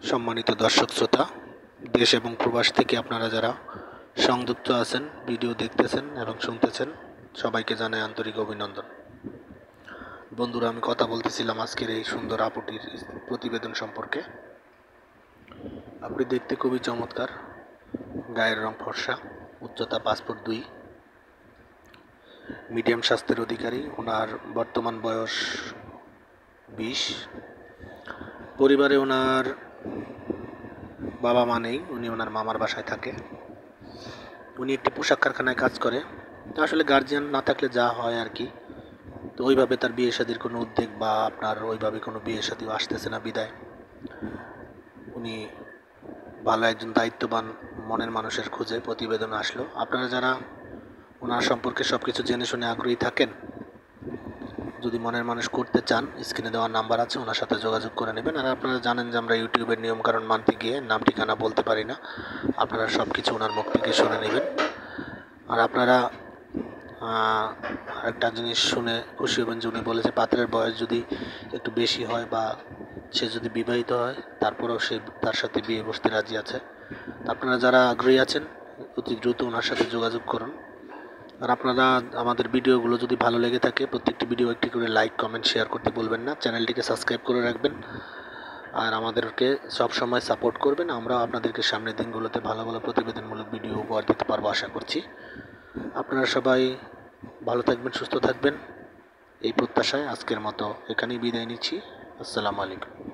সম্মানিত দর্শক শ্রোতা, দেশ এবং প্রবাস থেকে আপনারা যারা সংযুক্ত আছেন, ভিডিও দেখতেছেন এবং শুনতেছেন, সবাইকে জানাই আন্তরিক অভিনন্দন। বন্ধুরা, আমি কথা বলতেছিলাম আজকের এই সুন্দর আপুটির প্রতিবেদন সম্পর্কে। আপনি দেখতে খুবই চমৎকার, গায়ের রং ফর্সা, উচ্চতা 5 ফুট 2, মিডিয়াম স্বাস্থ্যের অধিকারী। ওনার বর্তমান বয়স 20। পরিবারে ওনার বাবা মা নেই, উনি ওনার মামার বাসায় থাকে। উনি একটি পোশাক কারখানায় কাজ করে। তো আসলে গার্জিয়ান না থাকলে যা হয় আর কি, তো ওইভাবে তার বিয়ে শাদির কোনো উদ্যোগ বা আপনার ওইভাবে কোনো বিয়ে শাদিও আসতেছে না বিদায় উনি ভালো একজন দায়িত্ববান মনের মানুষের খোঁজে প্রতিবেদন আসলো। আপনারা যারা ওনার সম্পর্কে সব কিছু জেনে শুনে আগ্রহী থাকেন, যদি মনের মানুষ করতে চান, স্ক্রিনে দেওয়ার নাম্বার আছে, ওনার সাথে যোগাযোগ করে নেবেন। আর আপনারা জানেন যে আমরা ইউটিউবের নিয়মকানুন মানতে গিয়ে নাম ঠিকানা বলতে পারি না। আপনারা সব কিছু ওনার মুখ থেকে শুনে নেবেন। আর আপনারা একটা জিনিস শুনে খুশি হবেন যে উনি বলেছে পাত্রের বয়স যদি একটু বেশি হয় বা সে যদি বিবাহিত হয়, তারপরেও সে তার সাথে বিয়ে বসতে রাজি আছে। আপনারা যারা আগ্রহী আছেন, অতি দ্রুত ওনার সাথে যোগাযোগ করুন। আর আপনারা আমাদের ভিডিওগুলো যদি ভালো লেগে থাকে, প্রত্যেকটি ভিডিও একটি করে লাইক, কমেন্ট, শেয়ার করতে ভুলবেন না। চ্যানেলটিকে সাবস্ক্রাইব করে রাখবেন আর আমাদেরকে সব সময় সাপোর্ট করবেন। আমরা আপনাদেরকে সামনের দিনগুলোতে ভালো ভালো প্রতিবেদনমূলক ভিডিও উপহার দিতে পারবো আশা করছি। আপনারা সবাই ভালো থাকবেন, সুস্থ থাকবেন, এই প্রত্যাশায় আজকের মতো এখানেই বিদায় নিচ্ছি। আসসালামু আলাইকুম।